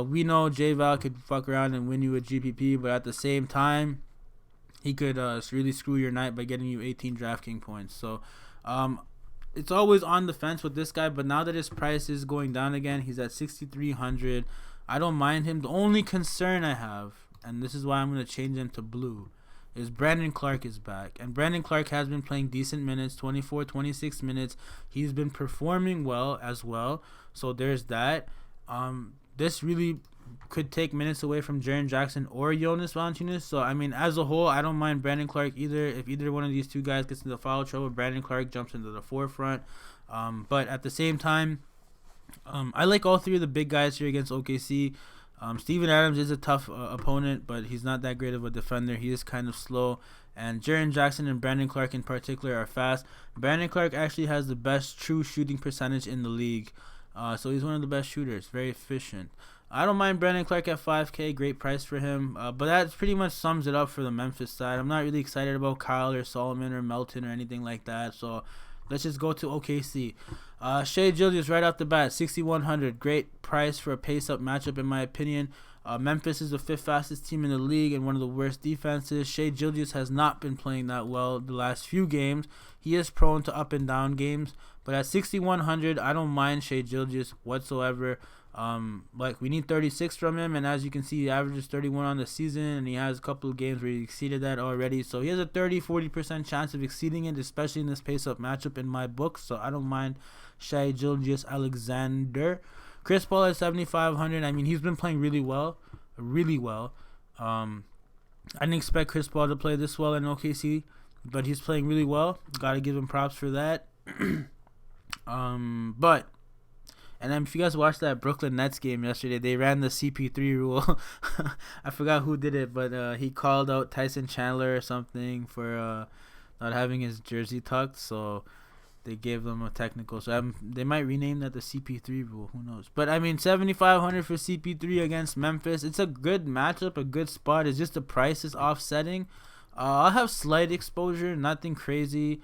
We know J-Val could fuck around and win you a GPP, but at the same time, he could really screw your night by getting you 18 DraftKings points. So it's always on the fence with this guy, but now that his price is going down again, he's at 6,300. I don't mind him. The only concern I have, and this is why I'm going to change him to blue, is Brandon Clark is back. And Brandon Clark has been playing decent minutes, 24, 26 minutes. He's been performing well as well. So there's that. This really could take minutes away from Jaren Jackson or Jonas Valanciunas. So, I mean, as a whole, I don't mind Brandon Clark either. If either one of these two guys gets into foul trouble, Brandon Clark jumps into the forefront. But at the same time, I like all three of the big guys here against OKC. Steven Adams is a tough opponent, but he's not that great of a defender. He is kind of slow. And Jaren Jackson and Brandon Clark in particular are fast. Brandon Clark actually has the best true shooting percentage in the league. So he's one of the best shooters. Very efficient. I don't mind Brandon Clark at 5K. Great price for him. But that pretty much sums it up for the Memphis side. I'm not really excited about Kyle or Solomon or Melton or anything like that. So let's just go to OKC. Shai Gilgeous right off the bat, 6,100. Great price for a pace-up matchup, in my opinion. Memphis is the 5th fastest team in the league and one of the worst defenses. Shai Gilgeous has not been playing that well the last few games. He is prone to up and down games. But at 6,100, I don't mind Shai Gilgeous whatsoever. We need 36 from him, and as you can see, he averages 31 on the season, and he has a couple of games where he exceeded that already. So he has a 30-40% chance of exceeding it, especially in this pace-up matchup in my book. So I don't mind Shai Gilgeous-Alexander. Chris Paul at 7,500. I mean, he's been playing really well. I didn't expect Chris Paul to play this well in OKC, but he's playing really well. Got to give him props for that. And then if you guys watched that Brooklyn Nets game yesterday, they ran the CP3 rule. I forgot who did it, but he called out Tyson Chandler or something for not having his jersey tucked. So they gave them a technical. So they might rename that the CP3 rule. Who knows? But, I mean, 7,500 for CP3 against Memphis. It's a good matchup, a good spot. It's just the price is offsetting. I'll have slight exposure, nothing crazy.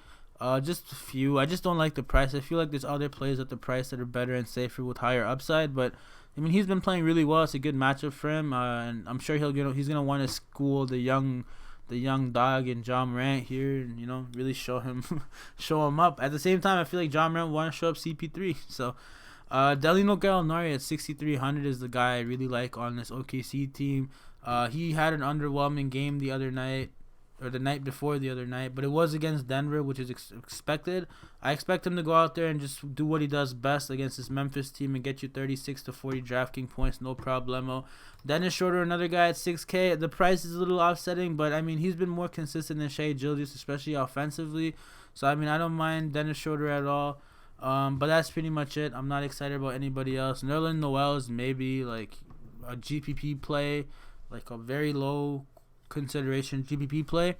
Just a few. I just don't like the price. I feel like there's other plays at the price that are better and safer with higher upside. But I mean, he's been playing really well. It's a good matchup for him, and I'm sure he's gonna want to school the young dog in John Morant here, and really show him up. At the same time, I feel like John Morant will want to show up CP3. So, Danilo Gallinari at 6,300 is the guy I really like on this OKC team. He had an underwhelming game the other night. Or the night before the other night, but it was against Denver, which is expected. I expect him to go out there and just do what he does best against this Memphis team and get you 36 to 40 DraftKings points, no problemo. Dennis Schroeder, another guy at 6K. The price is a little offsetting, but I mean, he's been more consistent than Shai Gilgeous, especially offensively. So I mean, I don't mind Dennis Schroeder at all. But that's pretty much it. I'm not excited about anybody else. Nerlens Noel is maybe like a GPP play, like a very low consideration GPP play.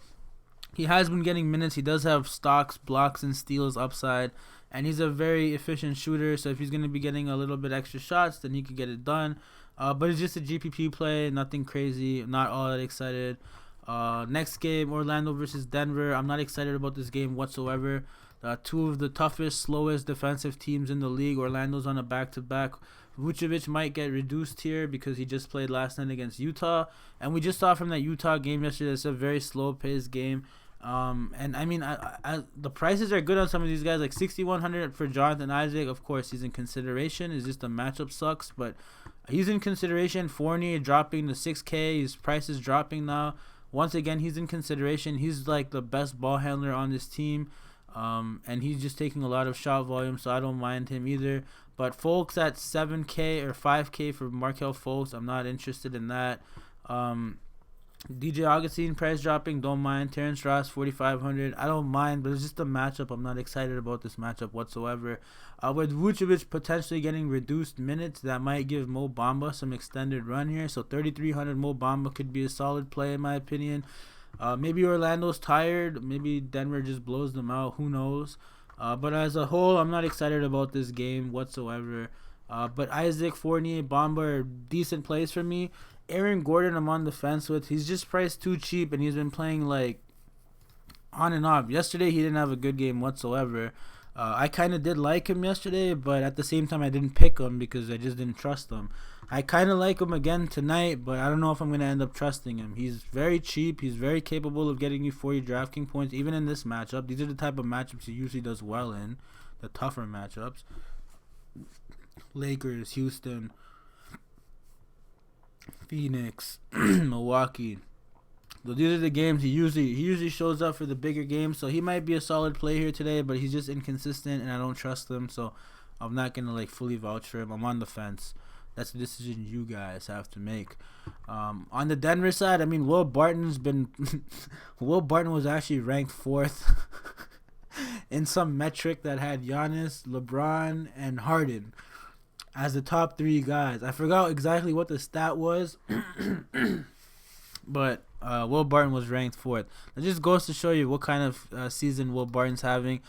He has been getting minutes. He does have stocks, blocks, and steals upside, and he's a very efficient shooter. So if he's going to be getting a little bit extra shots, then he could get it done. But it's just a GPP play, nothing crazy. Not all that excited. Next game, Orlando versus Denver. I'm not excited about this game whatsoever. Two of the toughest, slowest defensive teams in the league. Orlando's on a back-to-back Vucevic might get reduced here because he just played last night against Utah, and we just saw from that Utah game yesterday, it's a very slow-paced game. And I mean, the prices are good on some of these guys, like 6,100 for Jonathan Isaac. Of course, he's in consideration. It's just the matchup sucks, but he's in consideration. Fournier dropping to 6K. His price is dropping now. Once again, he's in consideration. He's like the best ball handler on this team, and he's just taking a lot of shot volume, so I don't mind him either. But Fultz at 7K or 5K for Markelle Fultz, I'm not interested in that. DJ Augustine price dropping, don't mind. Terrence Ross 4,500, I don't mind, but it's just a matchup. I'm not excited about this matchup whatsoever. With Vucevic potentially getting reduced minutes, that might give Mo Bamba some extended run here. So 3,300 Mo Bamba could be a solid play in my opinion. Maybe Orlando's tired. Maybe Denver just blows them out. Who knows? But as a whole, I'm not excited about this game whatsoever. But Isaac, Fournier, Bamba are decent plays for me. Aaron Gordon, I'm on the fence with. He's just priced too cheap, and he's been playing like on and off. Yesterday, he didn't have a good game whatsoever. I kind of did like him yesterday, but at the same time, I didn't pick him because I just didn't trust him. I kind of like him again tonight, but I don't know if I'm going to end up trusting him. He's very cheap. He's very capable of getting you 40 DraftKings points, even in this matchup. These are the type of matchups he usually does well in, the tougher matchups. Lakers, Houston, Phoenix, Milwaukee. So these are the games he usually shows up for the bigger games. So he might be a solid play here today, but he's just inconsistent, and I don't trust him. So I'm not gonna like fully vouch for him. I'm on the fence. That's a decision you guys have to make. On the Denver side, I mean, Will Barton's been Will Barton was actually ranked 4th in some metric that had Giannis, LeBron, and Harden as the top 3 guys. I forgot exactly what the stat was, but Will Barton was ranked 4th. That just goes to show you what kind of season Will Barton's having.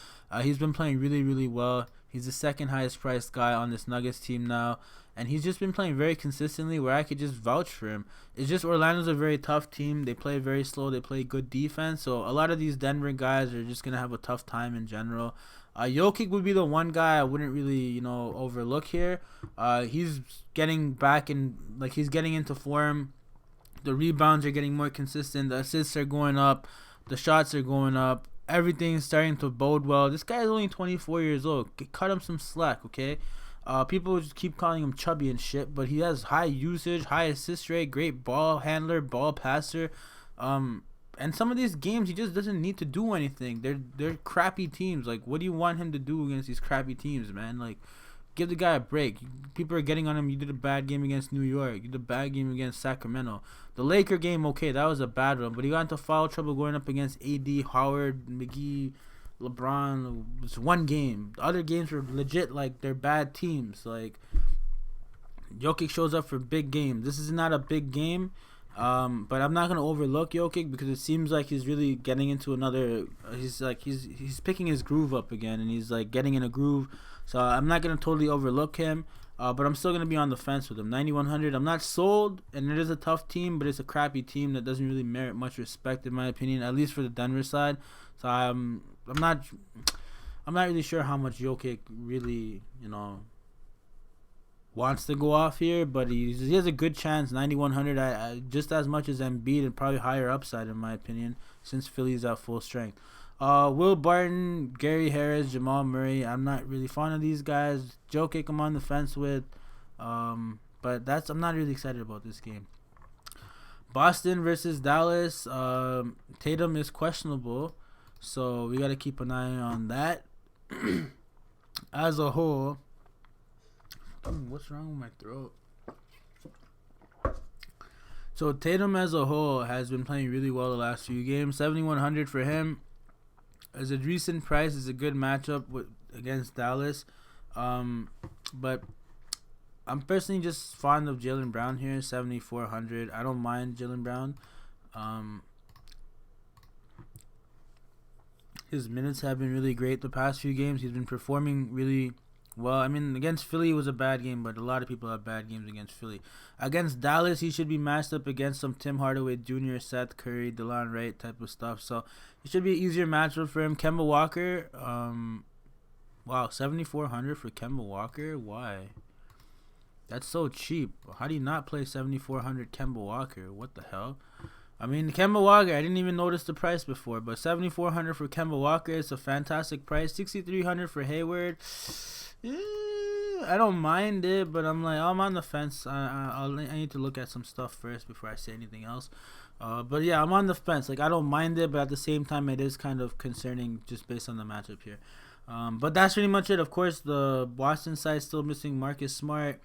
He's been playing really, really well. He's the second highest priced guy on this Nuggets team now, and he's just been playing very consistently where I could just vouch for him. It's just Orlando's a very tough team. They play very slow. They play good defense. So a lot of these Denver guys are just going to have a tough time in general. Jokic would be the one guy I wouldn't really, overlook here. He's getting back in, he's getting into form. The rebounds are getting more consistent. The assists are going up. The shots are going up. Everything's starting to bode well. This guy is only 24 years old. Cut him some slack, okay? People just keep calling him chubby and shit, but he has high usage, high assist rate, great ball handler, ball passer. And some of these games, he just doesn't need to do anything. They're crappy teams. Like, what do you want him to do against these crappy teams, man? Like, give the guy a break. People are getting on him. You did a bad game against New York. You did a bad game against Sacramento. The Laker game, okay, that was a bad one. But he got into foul trouble going up against AD, Howard, McGee, LeBron. It's one game. The other games were legit, they're bad teams. Like, Jokic shows up for big games. This is not a big game. But I'm not gonna overlook Jokic because it seems like he's really getting into another. He's picking his groove up again, and he's getting in a groove. So I'm not gonna totally overlook him. But I'm still gonna be on the fence with him. 9,100. I'm not sold, and it is a tough team, but it's a crappy team that doesn't really merit much respect in my opinion, at least for the Denver side. So I'm not really sure how much Jokic really wants to go off here, but he has a good chance. 9,100, just as much as Embiid, and probably higher upside in my opinion, since Philly's at full strength. Will Barton, Gary Harris, Jamal Murray. I'm not really fond of these guys. Jokic, I'm on the fence with, but I'm not really excited about this game. Boston versus Dallas. Tatum is questionable, so we got to keep an eye on that. As a whole. What's wrong with my throat? So Tatum as a whole has been playing really well the last few games. 7,100 for him as a decent price. Is a good matchup against Dallas. But I'm personally just fond of Jaylen Brown here. 7,400. I don't mind Jaylen Brown. His minutes have been really great the past few games. He's been performing really well. I mean, against Philly it was a bad game, but a lot of people have bad games against Philly. Against Dallas, he should be matched up against some Tim Hardaway Jr., Seth Curry, DeLon Wright type of stuff. So it should be an easier matchup for him. Kemba Walker, wow, 7,400 for Kemba Walker. Why? That's so cheap. How do you not play 7,400 Kemba Walker? What the hell? I mean, Kemba Walker, I didn't even notice the price before, but 7,400 for Kemba Walker is a fantastic price. 6,300 for Hayward. I don't mind it, but I'm on the fence. I need to look at some stuff first before I say anything else. But yeah, I'm on the fence. Like, I don't mind it, but at the same time, it is kind of concerning just based on the matchup here. But that's pretty much it. Of course, the Boston side still missing Marcus Smart.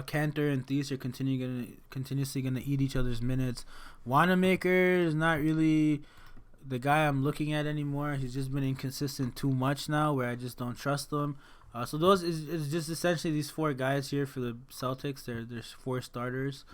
Cantor and Thies are continuously gonna eat each other's minutes. Wanamaker is not really the guy I'm looking at anymore. He's just been inconsistent too much now, where I just don't trust him. So those is just essentially these four guys here for the Celtics. There's four starters.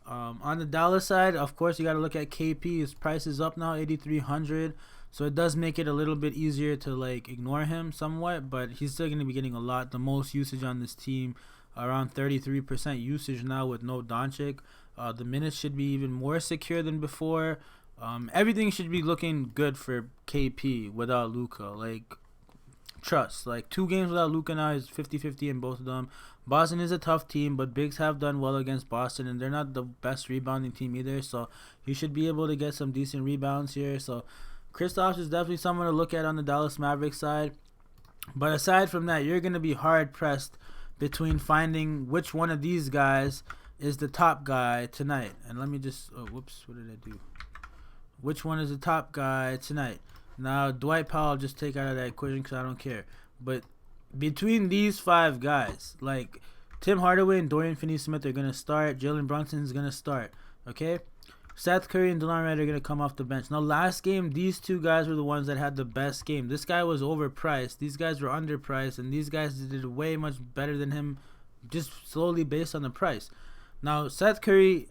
On the Dallas side, of course, you got to look at KP. His price is up now, 8,300. So it does make it a little bit easier to like ignore him somewhat, but he's still going to be getting the most usage on this team, around 33% usage now with no Doncic. The minutes should be even more secure than before. Everything should be looking good for KP without Luka. Like, trust. Like, 2 games without Luka now is 50-50 in both of them. Boston is a tough team, but Bigs have done well against Boston, and they're not the best rebounding team either, so he should be able to get some decent rebounds here. So Kristaps is definitely someone to look at on the Dallas Mavericks side. But aside from that, you're going to be hard-pressed between finding which one of these guys is the top guy tonight. And let me just... Oh, whoops. What did I do? Which one is the top guy tonight? Now, Dwight Powell, just take out of that equation because I don't care. But between these 5 guys, like Tim Hardaway and Dorian Finney-Smith are going to start. Jalen Brunson is going to start. Okay? Seth Curry and DeLon Wright are going to come off the bench. Now, last game, these 2 guys were the ones that had the best game. This guy was overpriced. These guys were underpriced. And these guys did way much better than him just solely based on the price. Now, Seth Curry...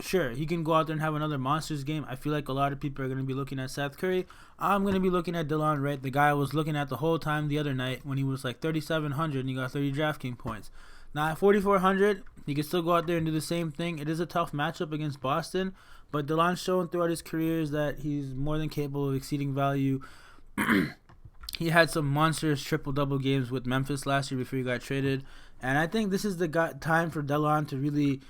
Sure, he can go out there and have another Monsters game. I feel like a lot of people are going to be looking at Seth Curry. I'm going to be looking at DeLon Wright, the guy I was looking at the whole time the other night when he was like 3,700 and he got 30 DraftKings points. Now at 4,400, he can still go out there and do the same thing. It is a tough matchup against Boston, but DeLon's shown throughout his career is he's more than capable of exceeding value. He had some monstrous triple-double games with Memphis last year before he got traded, and I think this is the time for DeLon to really...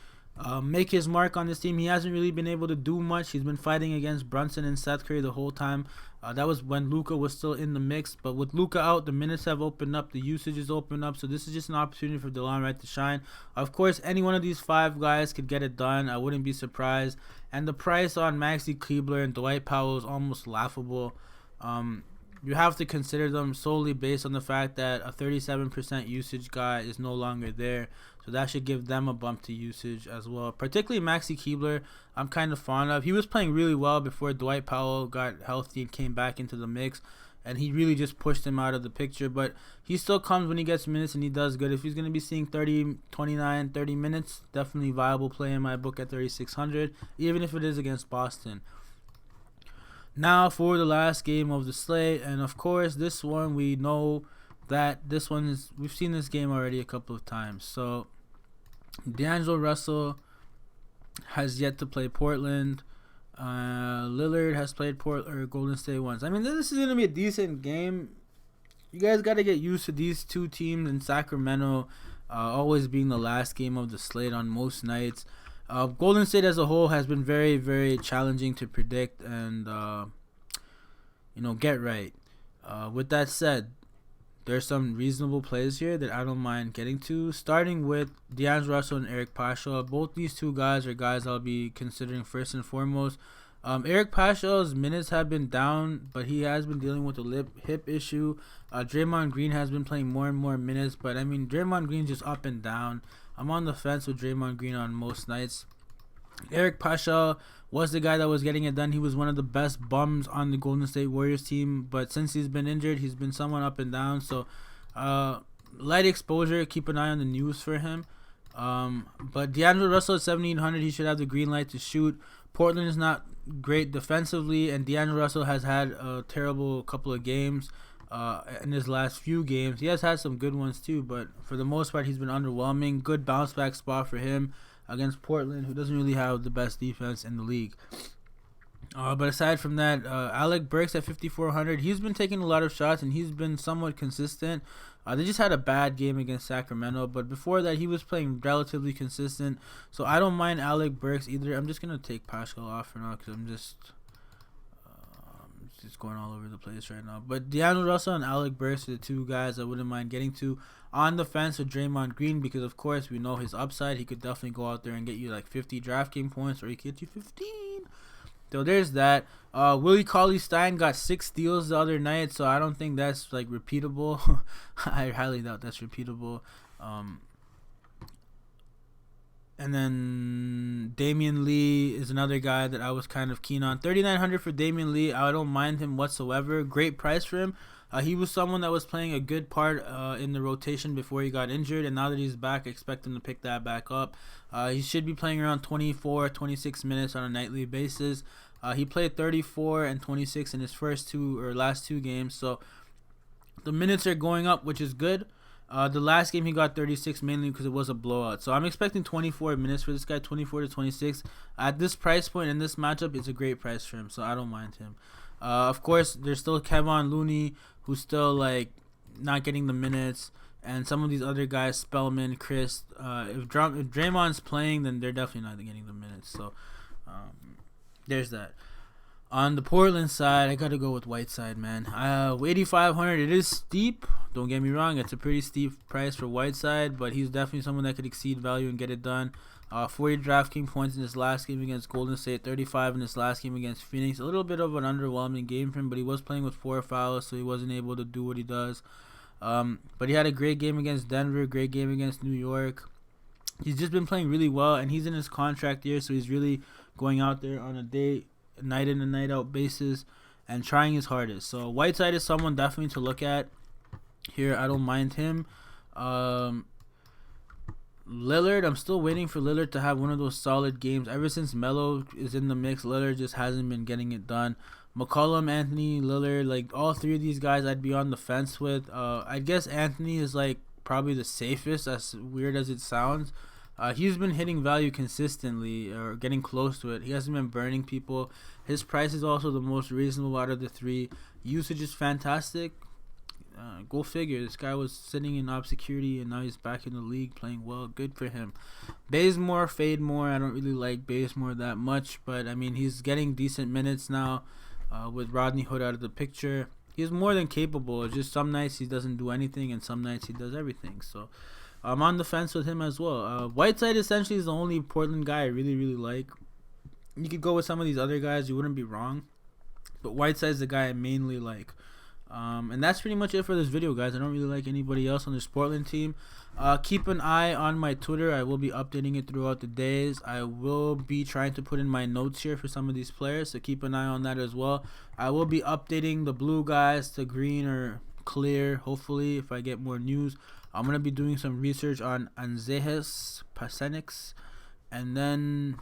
make his mark on this team. He hasn't really been able to do much. He's been fighting against Brunson and Seth Curry the whole time. That was when Luka was still in the mix. But with Luka out, the minutes have opened up. The usage is opened up. So this is just an opportunity for DeLon Wright to shine. Of course, any one of these 5 guys could get it done. I wouldn't be surprised. And the price on Maxi Kleber and Dwight Powell is almost laughable. You have to consider them solely based on the fact that a 37% usage guy is no longer there. So that should give them a bump to usage as well. Particularly Maxi Kleber, I'm kind of fond of. He was playing really well before Dwight Powell got healthy and came back into the mix. And he really just pushed him out of the picture. But he still comes when he gets minutes and he does good. If he's going to be seeing 30 minutes, definitely viable play in my book at 3,600. Even if it is against Boston. Now for the last game of the slate, and of course this one we know that we've seen this game already a couple of times. So D'Angelo Russell has yet to play Portland. Lillard has played Golden State once. I mean, this is gonna be a decent game. You guys got to get used to these 2 teams in Sacramento always being the last game of the slate on most nights. Golden State as a whole has been very, very challenging to predict and, get right. With that said, there's some reasonable plays here that I don't mind getting to, starting with D'Angelo Russell and Eric Pasha. Both these 2 guys are guys I'll be considering first and foremost. Eric Pasha's minutes have been down, but he has been dealing with a hip issue. Draymond Green has been playing more and more minutes, but I mean, Draymond Green's just up and down. I'm on the fence with Draymond Green on most nights. Eric Pasha was the guy that was getting it done. He was one of the best bums on the Golden State Warriors team, but since he's been injured, he's been somewhat up and down. So, light exposure. Keep an eye on the news for him. But D'Angelo Russell at 7,800, he should have the green light to shoot. Portland is not great defensively, and D'Angelo Russell has had a terrible couple of games. In his last few games. He has had some good ones too, but for the most part, he's been underwhelming. Good bounce back spot for him against Portland, who doesn't really have the best defense in the league. But aside from that, Alec Burks at 5,400. He's been taking a lot of shots and he's been somewhat consistent. They just had a bad game against Sacramento, but before that he was playing relatively consistent. So I don't mind Alec Burks either. I'm just gonna take Pascal off for now because I'm just going all over the place right now. But D'Angelo Russell and Alec Burks are the two guys I wouldn't mind getting to. On the fence with Draymond Green, because of course we know his upside. He could definitely go out there and get you like 50 DraftKings points, or he could get you 15. So there's that. Willie Cauley-Stein got 6 steals the other night, so I don't think that's like repeatable. I highly doubt that's repeatable. And then Damian Lee is another guy that I was kind of keen on. 3,900 for Damian Lee. I don't mind him whatsoever. Great price for him. He was someone that was playing a good part in the rotation before he got injured, and now that he's back, I expect him to pick that back up. He should be playing around 24, 26 minutes on a nightly basis. He played 34 and 26 in his last two games, so the minutes are going up, which is good. The last game he got 36 mainly because it was a blowout. So I'm expecting 24 minutes for this guy, 24 to 26. At this price point in this matchup, it's a great price for him, so I don't mind him. Of course, there's still Kevon Looney, who's still like not getting the minutes, and some of these other guys, Spellman, Chris. If Draymond's playing, then they're definitely not getting the minutes. So there's that. On the Portland side, I got to go with Whiteside, man. 8,500, it is steep. Don't get me wrong, it's a pretty steep price for Whiteside, but he's definitely someone that could exceed value and get it done. 40 DraftKings points in his last game against Golden State, 35 in his last game against Phoenix. A little bit of an underwhelming game for him, but he was playing with 4 fouls, so he wasn't able to do what he does. But he had a great game against Denver, great game against New York. He's just been playing really well, and he's in his contract year, so he's really going out there on a night in and night out basis and trying his hardest. So Whiteside is someone definitely to look at here. I don't mind him. Lillard, I'm still waiting for Lillard to have one of those solid games. Ever since Melo is in the mix, Lillard just hasn't been getting it done. McCollum, Anthony, Lillard, like all three of these guys I'd be on the fence with. I guess Anthony is like probably the safest, as weird as it sounds. He's been hitting value consistently or getting close to it. He hasn't been burning people. His price is also the most reasonable out of the three. Usage is fantastic. Go figure. This guy was sitting in obscurity and now he's back in the league playing well. Good for him. Bazemore, fade more. I don't really like Bazemore that much, but I mean he's getting decent minutes now with Rodney Hood out of the picture. He's more than capable. It's just some nights he doesn't do anything and some nights he does everything. So I'm on the fence with him as well. Whiteside essentially is the only Portland guy I really, really like. You could go with some of these other guys. You wouldn't be wrong. But Whiteside's the guy I mainly like. And that's pretty much it for this video, guys. I don't really like anybody else on this Portland team. Keep an eye on my Twitter. I will be updating it throughout the days. I will be trying to put in my notes here for some of these players, so keep an eye on that as well. I will be updating the blue guys to green or clear, hopefully, if I get more news. I'm going to be doing some research on Anzehes Pasenix. And then,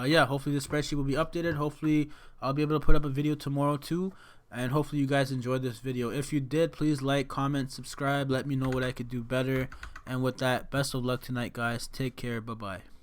yeah, hopefully the spreadsheet will be updated. Hopefully I'll be able to put up a video tomorrow too. And hopefully you guys enjoyed this video. If you did, please like, comment, subscribe. Let me know what I could do better. And with that, best of luck tonight, guys. Take care. Bye-bye.